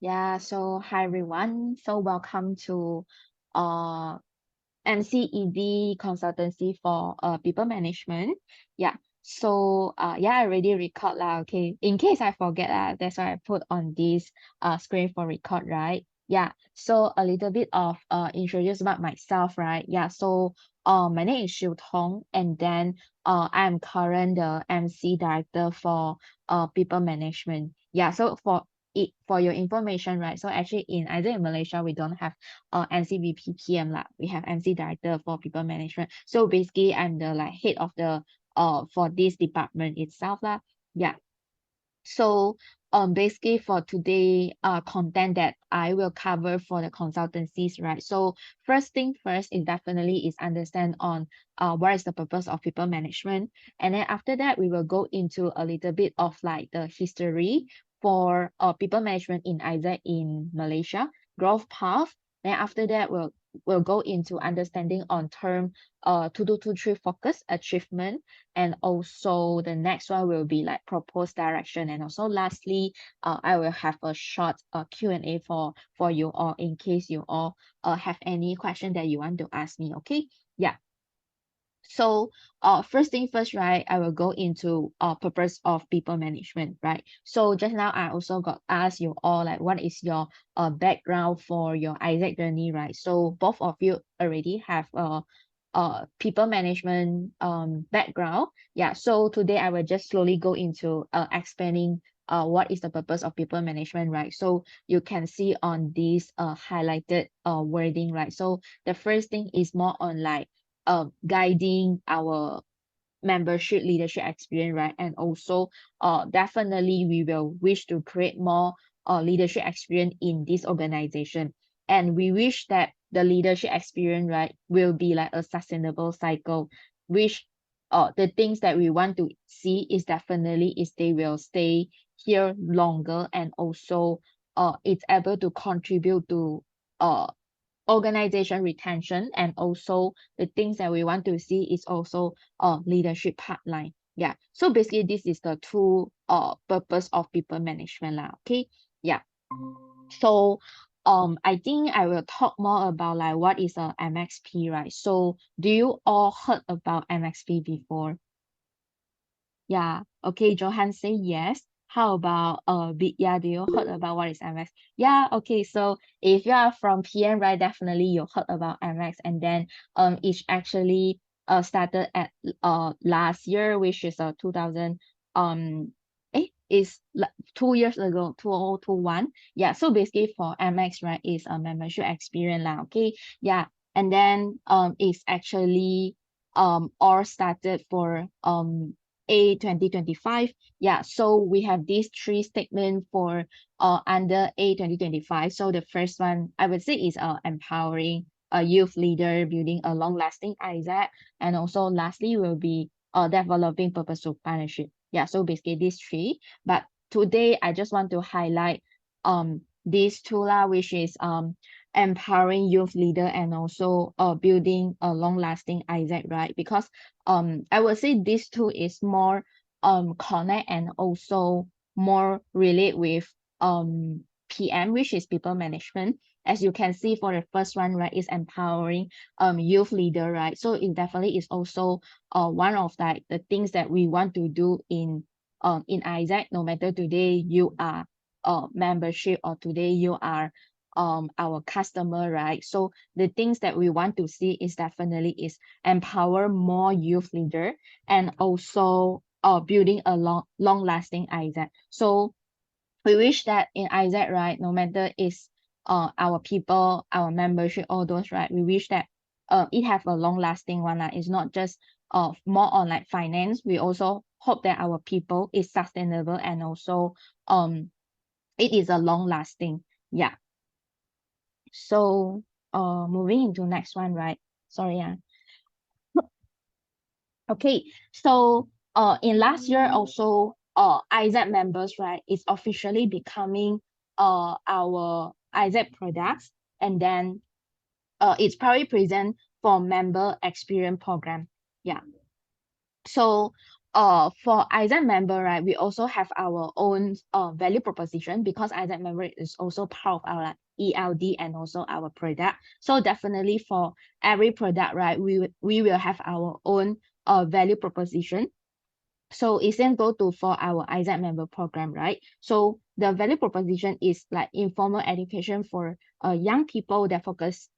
Yeah, so hi everyone. So welcome to uh MCEB consultancy for people management. Yeah. So yeah, I already record lah. Okay. In case I forget that's why I put on this screen for record, right? Yeah. So a little bit of introduce about myself, right? Yeah. So my name is Xiu Tong, and then I'm current the MC director for people management. Yeah. So for your information, right? So actually in either in Malaysia we don't have NCVP PM lah. We have MC Director for People Management. So basically, I'm the like head of the for this department itself lah. Yeah. So basically for today content that I will cover for the consultancies, right? So first thing first is definitely is understand on what is the purpose of people management, and then after that we will go into a little bit of like the history for people management in either in Malaysia, growth path. Then after that we'll go into understanding on term 2223 focus achievement, and also the next one will be like proposed direction, and also lastly I will have a short Q&A for you all in case you all have any question that you want to ask me. Okay. Yeah. So first thing first, right, I will go into purpose of people management, right? So just now I also got asked you all like what is your background for your AIESEC journey, right? So both of you already have people management background. Yeah, so today I will just slowly go into explaining what is the purpose of people management, right? So you can see on this highlighted wording, right? So the first thing is more on like guiding our membership leadership experience, right? And also definitely we will wish to create more leadership experience in this organization, and we wish that the leadership experience, right, will be like a sustainable cycle, which the things that we want to see is definitely is they will stay here longer, and also it's able to contribute to uh organization retention, and also the things that we want to see is also leadership pipeline. Yeah, so basically this is the two purpose of people management lah. Okay. Yeah. So I think I will talk more about like what is a MXP, right? So do you all heard about MXP before? Yeah. Okay, Johan say yes. How about yeah, do you heard about what is MX? Yeah, okay. So if you are from PM, right, definitely you heard about MX, and then it's actually started at last year, which is 2000 is 2 years ago, 2021. Yeah, so basically for MX, right, is a membership experience lah. Okay. Yeah. And then it's actually all started for A 2025. Yeah, so we have these three statements for under A 2025. So the first one I would say is empowering a youth leader, building a long-lasting AIESEC, and also lastly will be developing purposeful partnership. Yeah, so basically these three. But today I just want to highlight these two lah, which is empowering youth leader and also building a long-lasting AIESEC, right? Because I would say this two is more connect and also more relate with PM, which is people management. As you can see for the first one, right, is empowering youth leader, right? So it definitely is also one of like the things that we want to do in AIESEC. No matter today you are membership or today you are our customer, right? So the things that we want to see is definitely is empower more youth leader, and also building a long lasting AIESEC. So we wish that in AIESEC, right, no matter is our people, our membership, all those, right, we wish that it have a long lasting one. It's not just more on like finance. We also hope that our people is sustainable, and also it is a long lasting. Yeah. So moving into next one, right? Sorry, yeah. Okay, so in last year also AIESEC members, right, is officially becoming our AIESEC products, and then it's probably present for member experience program. Yeah. So for AIESEC member, right, we also have our own value proposition, because AIESEC member is also part of our like, ELD and also our product. So definitely for every product, right, we will have our own value proposition. So it's same go to for our AIESEC member program, right? So the value proposition is like informal education for young people that focuses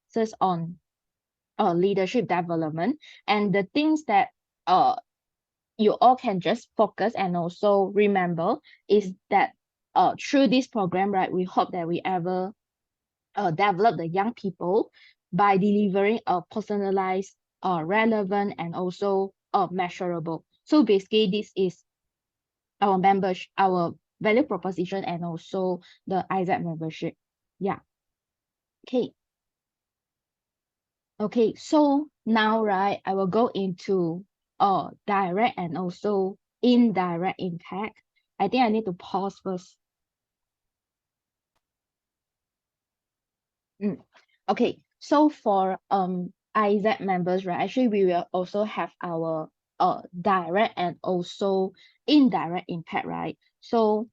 on leadership development, and the things that you all can just focus and also remember is that through this program, right, we hope that we ever develop the young people by delivering a personalized, relevant, and also measurable. So basically, this is our membership, our value proposition, and also the AIESEC membership. Yeah. Okay. Okay. So now, right, I will go into direct and also indirect impact. I think I need to pause first. Okay. So for AIESEC members, right, actually we will also have our direct and also indirect impact, right? So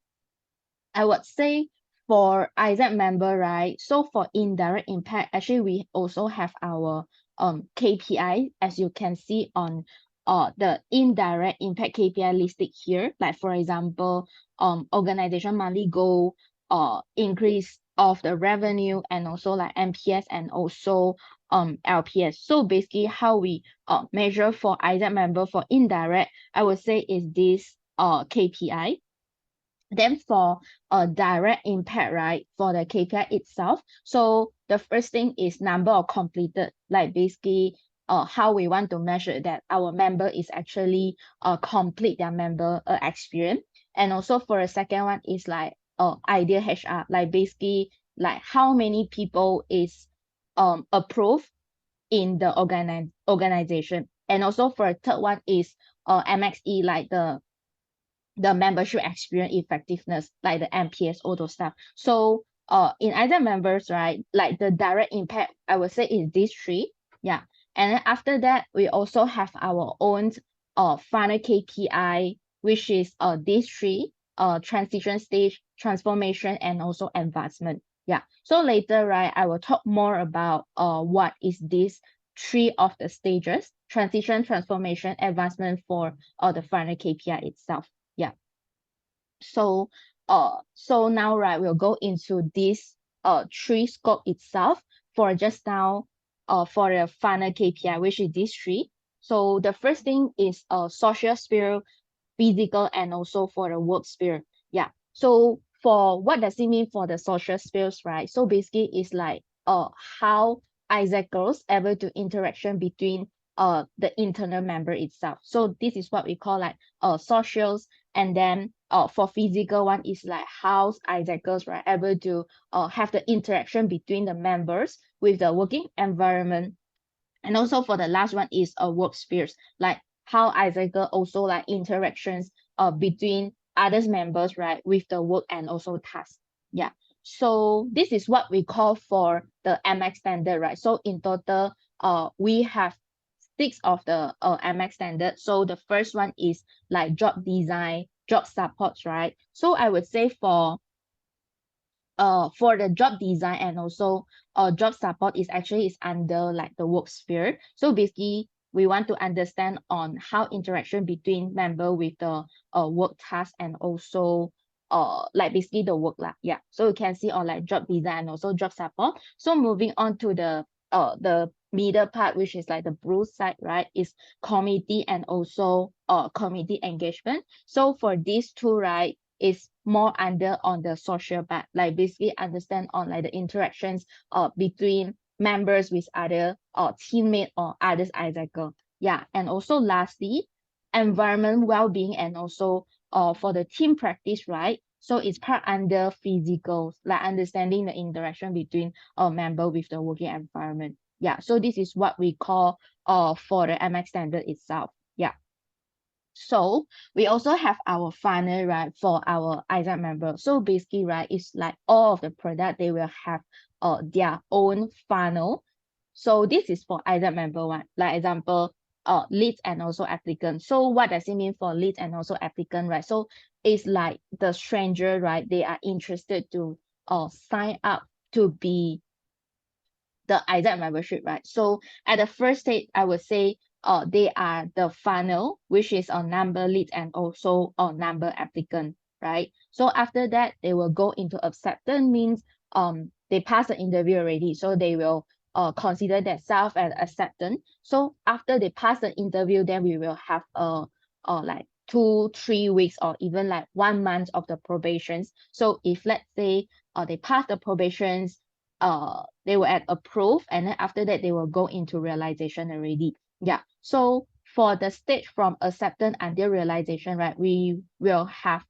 I would say for AIESEC member, right? So for indirect impact, actually we also have our KPI, as you can see on the indirect impact KPI listed here. Like for example, organization monthly goal, increase of the revenue, and also like NPS and also LPS. So basically how we measure for AIESEC member for indirect, I would say is this KPI. Then for a direct impact, right, for the KPI itself, so the first thing is number of completed, like basically how we want to measure that our member is actually complete their member experience. And also for a second one is like ideal HR, like basically like how many people is approved in the organization. And also for a third one is MXE, like the membership experience effectiveness, like the NPS, all those stuff. So in AIESEC members, right, like the direct impact, I would say is these three. Yeah. And then after that, we also have our own final KPI, which is these three, transition stage, transformation, and also advancement. Yeah. So later, right, I will talk more about what is this three of the stages: transition, transformation, advancement for the final KPI itself. Yeah. So now, right, we'll go into this three scope itself for just now for the final KPI, which is these three. So the first thing is social sphere, physical, and also for the work sphere. Yeah. So for what does it mean for the social spheres, right? So basically it's like how AIESEC girls able to interaction between the internal member itself. So this is what we call like socials. And then for physical one is like how AIESEC girls were able to have the interaction between the members with the working environment. And also for the last one is work spheres, like how AIESEC girl also like interactions between others members, right, with the work and also tasks. Yeah. So this is what we call for the MX standard, right? So in total, we have 6 of the MX standard. So the first one is like job design, job supports, right? So I would say for the job design and also job support is actually is under like the work sphere. So basically we want to understand on how interaction between member with the work task and also like basically the work lah. Yeah. So you can see on like job design and also job support. So moving on to the middle part, which is like the blue side, right, is committee and also committee engagement. So for these two, right, is more under on the social part, like basically understand on like the interactions between members with other teammate or others AIESEC. Yeah. And also lastly, environment well-being and also for the team practice, right? So it's part under physicals, like understanding the interaction between a member with the working environment. Yeah. So this is what we call for the MX standard itself. Yeah. So we also have our funnel, right, for our AIESEC member. So basically, right, it's like all of the product, they will have their own funnel. So this is for AIESEC member one. Like example, leads and also applicants. So what does it mean for leads and also applicant, right? So it's like the stranger, right? They are interested to sign up to be the AIESEC membership, right? So at the first stage, I would say they are the funnel, which is a number leads and also a number applicant, right? So after that, they will go into acceptance, means they pass the interview already, so they will consider themselves as acceptance. So after they pass the interview, then we will have like 2-3 weeks or even like 1 month of the probations. So if let's say they pass the probations, they will add approve, and then after that they will go into realization already. Yeah, so for the stage from acceptance until realization, right, we will have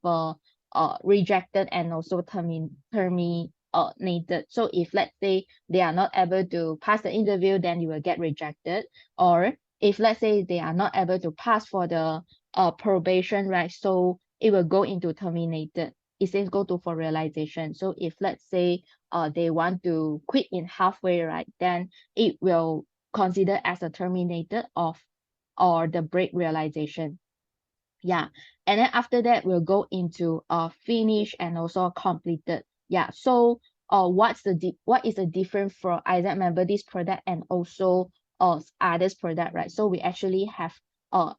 rejected and also terminated. So if let's say they are not able to pass the interview, then you will get rejected. Or if let's say they are not able to pass for the probation, right, so it will go into terminated. It says go to for realization. So if let's say they want to quit in halfway, right, then it will consider as a terminated of or the break realization. Yeah, and then after that we'll go into finish and also completed. Yeah, so what is the difference for AIESEC member this product and also others product, right? So we actually have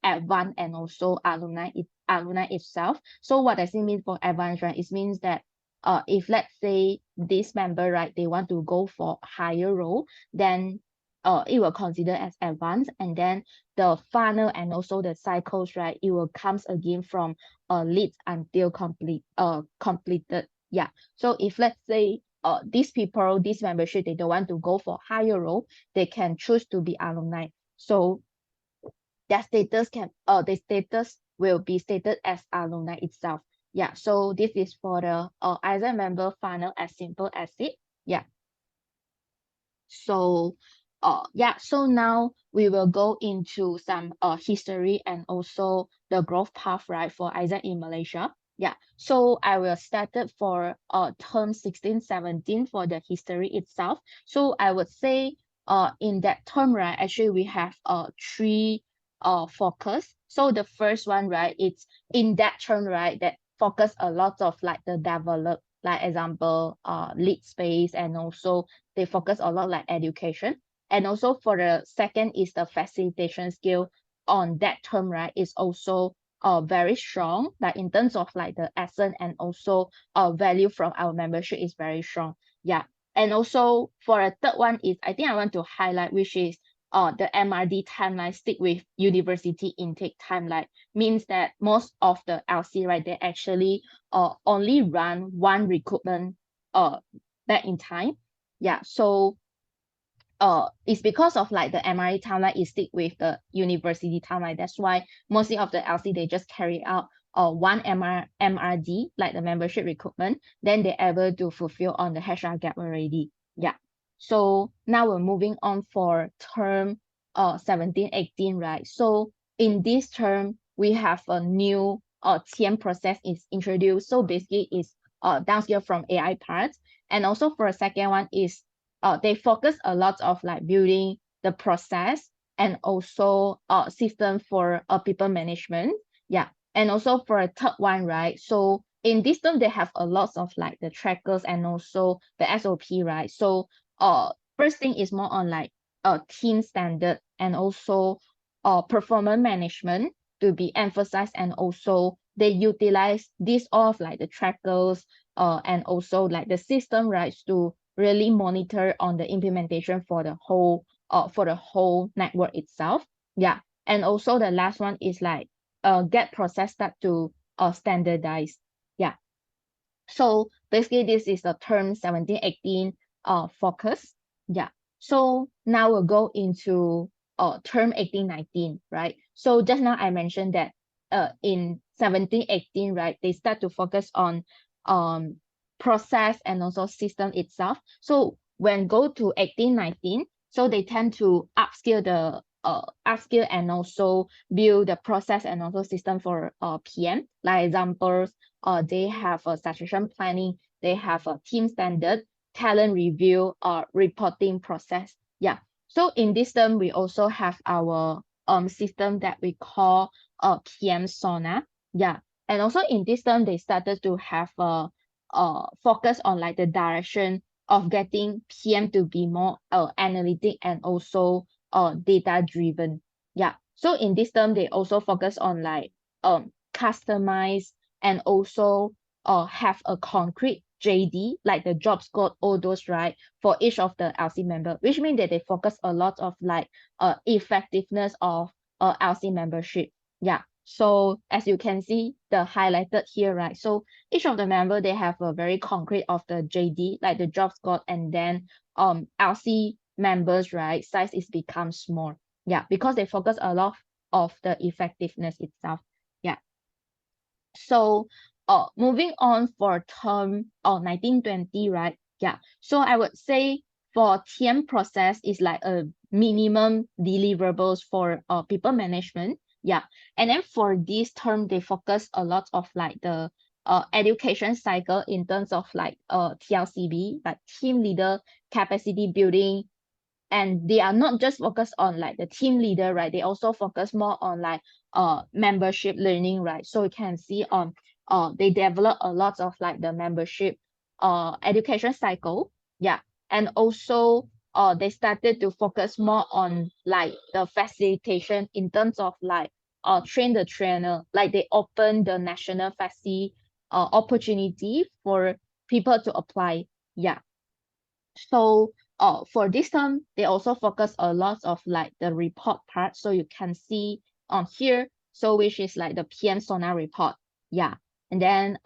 advanced and also alumni itself. So what does it mean for advanced, right? It means that if let's say this member, right, they want to go for higher role, then it will consider as advanced. And then the funnel and also the cycles, right, it will comes again from leads until completed. Yeah, so if let's say these people, this membership, they don't want to go for higher role, they can choose to be alumni. So their status the status will be stated as alumni itself. Yeah, so this is for the AIESEC member funnel, as simple as it. Yeah. So yeah, so now we will go into some history and also the growth path, right, for AIESEC in Malaysia. Yeah, so I will start it for term 16-17 for the history itself. So I would say in that term, right, actually we have three focus. So the first one, right, it's in that term, right, that focus a lot of like the develop, like example lead space, and also they focus a lot like education. And also for the second is the facilitation skill on that term, right, is also very strong, like in terms of like the essence and also value from our membership is very strong. Yeah, and also for a third one is I think I want to highlight, which is the MRD timeline stick with university intake timeline, means that most of the LC, right, they actually only run one recruitment back in time. Yeah, so it's because of like the MRE timeline is stick with the university timeline. That's why mostly of the LC they just carry out one MRD, like the membership recruitment, then they're able to fulfill on the HR gap already. Yeah. So now we're moving on for term 17-18, right? So in this term, we have a new TM process is introduced. So basically it's downscale from AI parts. And also for a second one is they focus a lot of like building the process and also system for people management. Yeah, and also for a third one, right, so in this term they have a lot of like the trackers and also the SOP, right? So first thing is more on like team standard and also performance management to be emphasized, and also they utilize this all of like the trackers and also like the system, right, to really monitor on the implementation for the whole network itself. Yeah, and also the last one is like get process start to standardize. Yeah, so basically this is the term 17-18 focus. Yeah, so now we'll go into term 18-19, right? So just now I mentioned that in 17-18, right, they start to focus on process and also system itself. So when go to 18-19, so they tend to upskill and also build the process and also system for PM. Like examples, they have a succession planning, they have a team standard, talent review, reporting process. Yeah. So in this term, we also have our system that we call PM Sona. Yeah. And also in this term, they started to have a focus on like the direction of getting PM to be more analytic and also data driven. Yeah. So in this term, they also focus on like customize and also have a concrete JD, like the job scope, all those, right, for each of the LC member, which means that they focus a lot of like effectiveness of LC membership. Yeah. So as you can see, the highlighted here, right? So each of the member, they have a very concrete of the JD, like the job scope, and then LC members, right, size is become small. Yeah, because they focus a lot of the effectiveness itself. Yeah. So moving on for term 1920, right? Yeah. So I would say for TM process is like a minimum deliverables for people management. Yeah. And then for this term, they focus a lot of like the education cycle in terms of like TLCB, like team leader capacity building, and they are not just focused on like the team leader, right? They also focus more on like membership learning, right? So you can see on they develop a lot of like the membership education cycle. Yeah. And also they started to focus more on like the facilitation in terms of like train the trainer, like they open the national faci opportunity for people to apply. Yeah. So for this term, they also focus a lot of like the report part. So you can see on here, so which is like the PM Sona report. Yeah. And then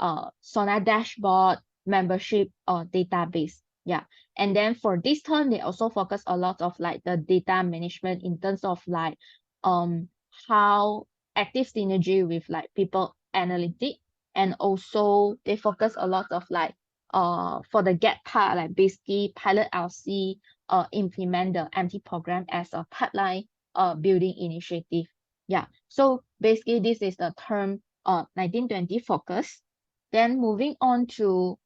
Sona dashboard, membership database. Yeah. And then for this term, they also focus a lot of like the data management in terms of like how active synergy with like people analytic, and also they focus a lot of like for the get part, like basically pilot LC implement the MT program as a pipeline building initiative. Yeah. So basically this is the term 1920 focus. Then moving on to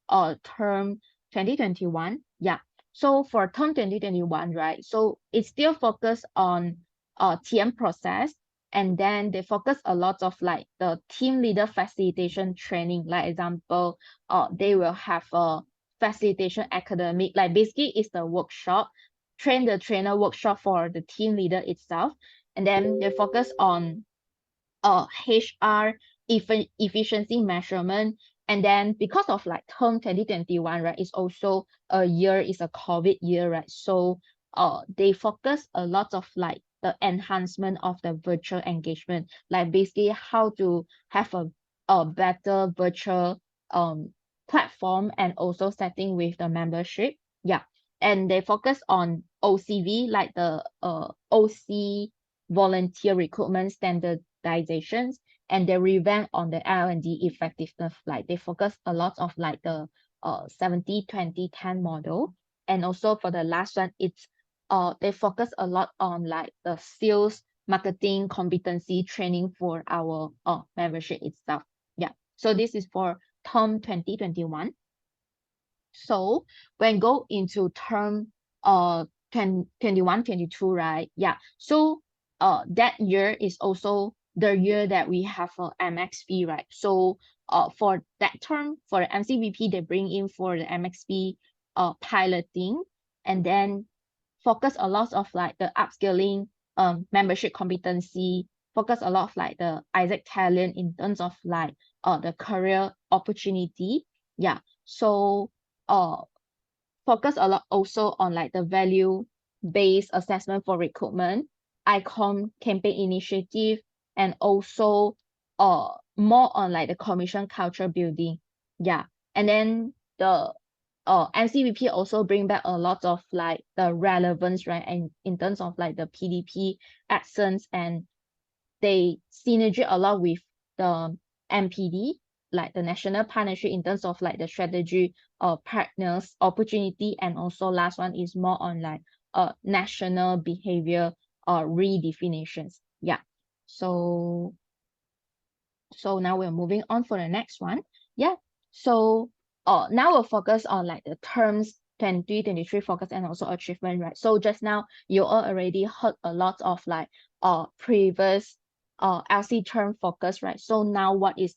term 2021. Yeah. So for term 2021, right? So it's still focused on TM process, and then they focus a lot of like the team leader facilitation training. Like example, they will have a facilitation academic, like basically it's the workshop, train the trainer workshop for the team leader itself. And then they focus on HR efficiency measurement. And then because of like term 2021, right, it's also a year, is a COVID year, right? So they focus a lot of like the enhancement of the virtual engagement, like basically how to have a better virtual platform and also setting with the membership. Yeah. And they focus on OCV, like the OC volunteer recruitment standardizations, and they revamp on the L&D effectiveness. Like they focus a lot of like the 70-20-10 model. And also for the last one, it's they focus a lot on like the sales marketing competency training for our membership itself. Yeah. So this is for term 2021. So when go into term 21, 22, right? Yeah. So that year is also the year that we have a MXP, right? So for that term, for the MCVP, they bring in for the MXP piloting, and then focus a lot of like the upskilling membership competency, focus a lot of like the AIESEC talent in terms of like the career opportunity. Yeah. So uh focus a lot also on like the value based assessment for recruitment, icon campaign initiative, and also more on like the commission culture building. Yeah. And then the MCVP also bring back a lot of like the relevance, right? And in terms of like the PDP accents, and they synergy a lot with the MPD, like the national partnership in terms of like the strategy partners opportunity. And also last one is more on like national behavior redefinitions. Yeah. So now we're moving on for the next one. Yeah. So now we'll focus on like the terms 2023 focus and also achievement, right? So just now you all already heard a lot of like previous LC term focus, right? So now what is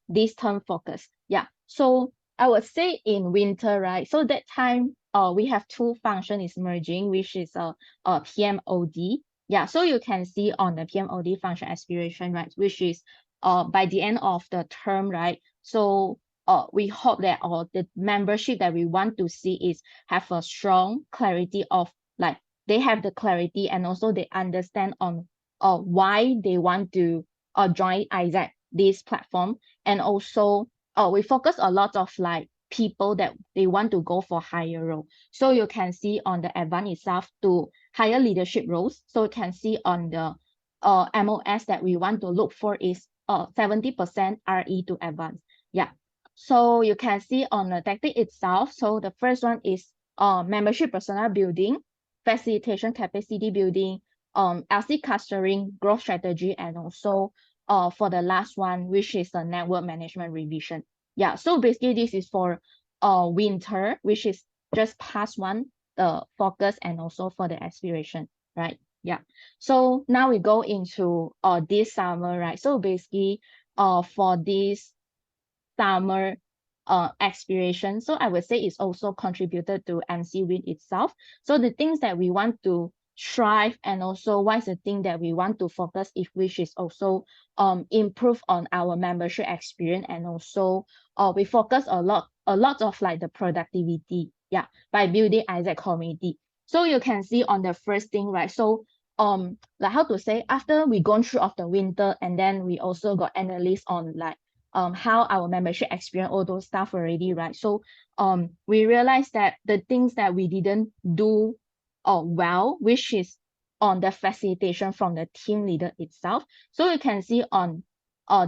this term focus? Yeah. So I would say in winter, right? So that time we have two functions is merging, which is a PMOD. Yeah, so you can see on the PMOD function aspiration, right, which is by the end of the term, right? So we hope that the membership that we want to see is have a strong clarity of like they have the clarity and also they understand on why they want to join AIESEC, this platform. And also we focus a lot of like people that they want to go for higher role. So you can see on the advance itself to higher leadership roles. So you can see on the MOS that we want to look for is 70% RE to advance. Yeah. So you can see on the tactic itself. So the first one is membership personnel building, facilitation capacity building, LC clustering, growth strategy, and also for the last one, which is the network management revision. Yeah, so basically this is for winter, which is just past one, the focus and also for the aspiration, right? Yeah. So now we go into this summer, right? So basically for this summer aspiration, so I would say it's also contributed to MC Win itself. So the things that we want to strive and also what is the thing that we want to focus if which is also improve on our membership experience, and also we focus a lot of like the productivity, yeah, by building AIESEC community. So you can see on the first thing, right? So like how to say, after we gone through of the winter and then we also got analysis on like how our membership experience all those stuff already, right? So we realized that the things that we didn't do well, which is on the facilitation from the team leader itself. So you can see on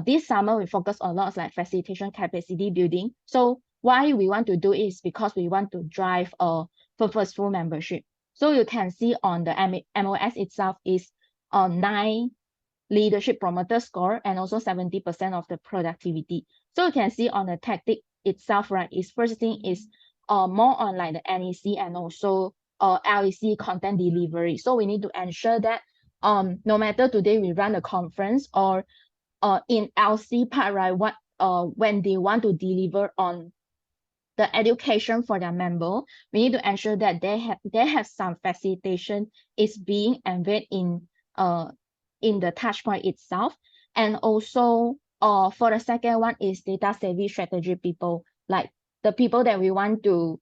this summer we focus a lot like facilitation capacity building. So why we want to do is because we want to drive a purposeful membership. So you can see on the MOS itself is 9 leadership promoter score and also 70% of the productivity. So you can see on the tactic itself, right, is first thing is more on like the NEC and also LEC content delivery. So we need to ensure that no matter today we run a conference or in LC part, right, what when they want to deliver on the education for their member, we need to ensure that they have some facilitation is being embedded in the touch point itself. And also for the second one is data savvy strategy people, like the people that we want to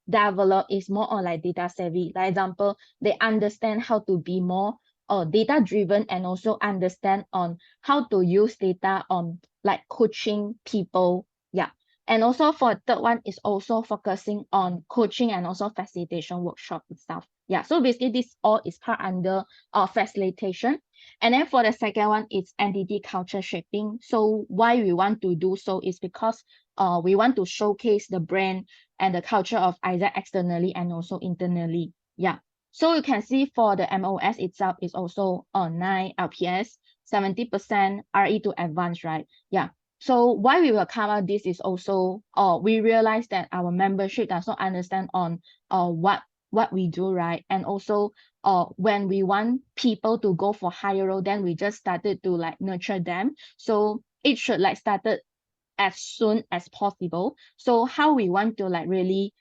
develop is more on like data savvy. Like example, they understand how to be more data driven and also understand on how to use data on like coaching people. Yeah. And also for third one is also focusing on coaching and also facilitation workshop itself. Yeah, so basically this all is part under facilitation. And then for the second one, it's entity culture shaping. So why we want to do so is because we want to showcase the brand and the culture of AIESEC externally and also internally. Yeah. So you can see for the MOS itself is also 9 LPS, 70% RE to advanced, right? Yeah. So why we will cover this is also we realize that our membership does not understand on what we do, right? And also when we want people to go for higher role, then we just started to like nurture them. So it should like started as soon as possible. So how we want to like really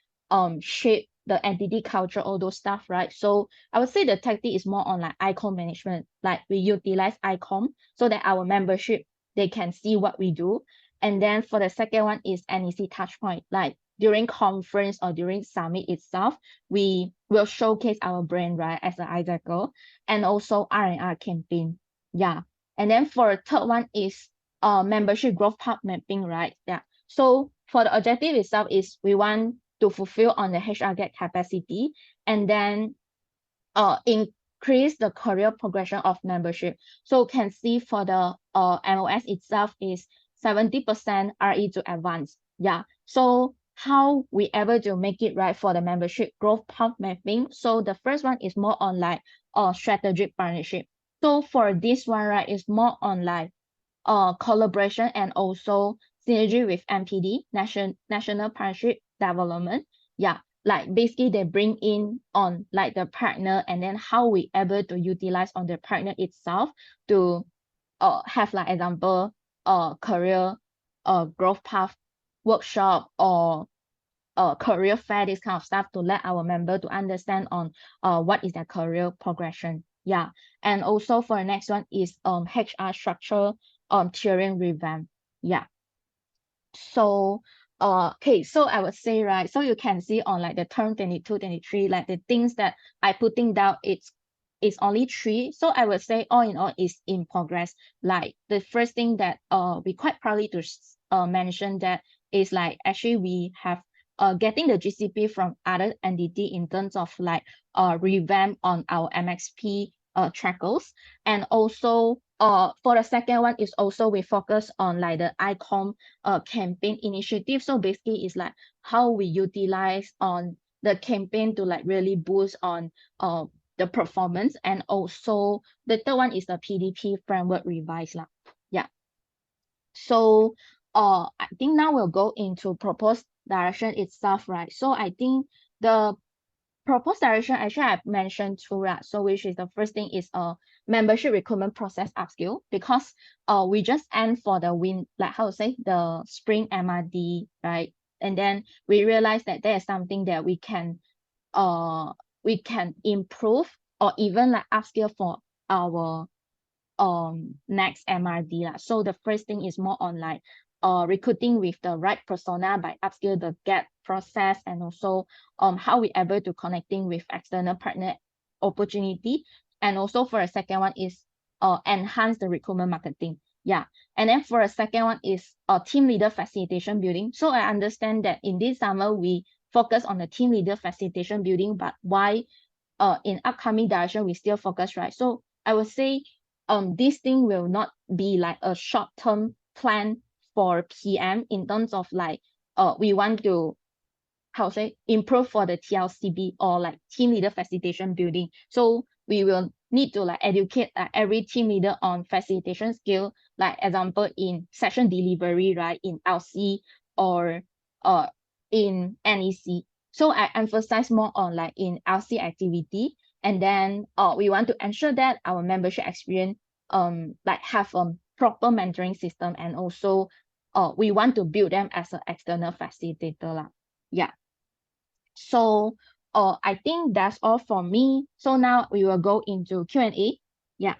shape the entity culture, all those stuff, right? So I would say the tactic is more on like icon management. Like we utilize icon so that our membership, they can see what we do. And then for the second one is NEC touch point. Like during conference or during summit itself, we will showcase our brand, right, as an AIESEC, and also R&R campaign. Yeah. And then for third one is membership growth path mapping, right? Yeah. So for the objective itself is we want to fulfill on the HR get capacity and then increase the career progression of membership. So you can see for the MOS itself is 70% RE to advanced. Yeah. So how we able to make it right for the membership growth path mapping? So the first one is more on like strategic partnership. So for this one, right, is more on like collaboration and also synergy with NPD, National Partnership Development. Yeah. like basically they bring in on like the partner, and then how we able to utilize on the partner itself to have like example career growth path workshop or career fair, this kind of stuff, to let our member to understand on what is their career progression. Yeah. And also for the next one is HR structure tiering revamp. Yeah. So okay, so I would say, right, so you can see on like the term 22 23, like the things that I putting down, it's only 3. So I would say all in all is in progress. Like the first thing that we quite proudly to mention that is like actually we have getting the GCP from other entity in terms of like revamp on our MXP trackers. And also for the second one is also we focus on like the ICOM campaign initiative. So basically it's like how we utilize on the campaign to like really boost on the performance. And also the third one is the PDP framework revise lah. Yeah. So I think now we'll go into proposed direction itself, right? So I think the proposed direction actually I've mentioned two, right? So which is the first thing is membership recruitment process upskill, because we just end for the like how to say the spring MRD, right? And then we realized that there is something that we can improve or even like upskill for our next MRD lah. So the first thing is more on like recruiting with the right persona by upskill the get process, and also how we able to connecting with external partner opportunity. And also for a second one is enhance the recruitment marketing. Yeah. And then for a second one is team leader facilitation building. So I understand that in this summer we focus on the team leader facilitation building, but why in upcoming direction we still focus, right? So I would say this thing will not be like a short-term plan for PM in terms of like we want to how to say improve for the TLCB or like team leader facilitation building. So we will need to like educate every team leader on facilitation skill, like example in session delivery, right, in LC or in NEC. So I emphasize more on like in LC activity, and then we want to ensure that our membership experience like have a proper mentoring system, and also we want to build them as an external facilitator lah. Yeah. So I think that's all for me. So now we will go into Q&A. Yeah.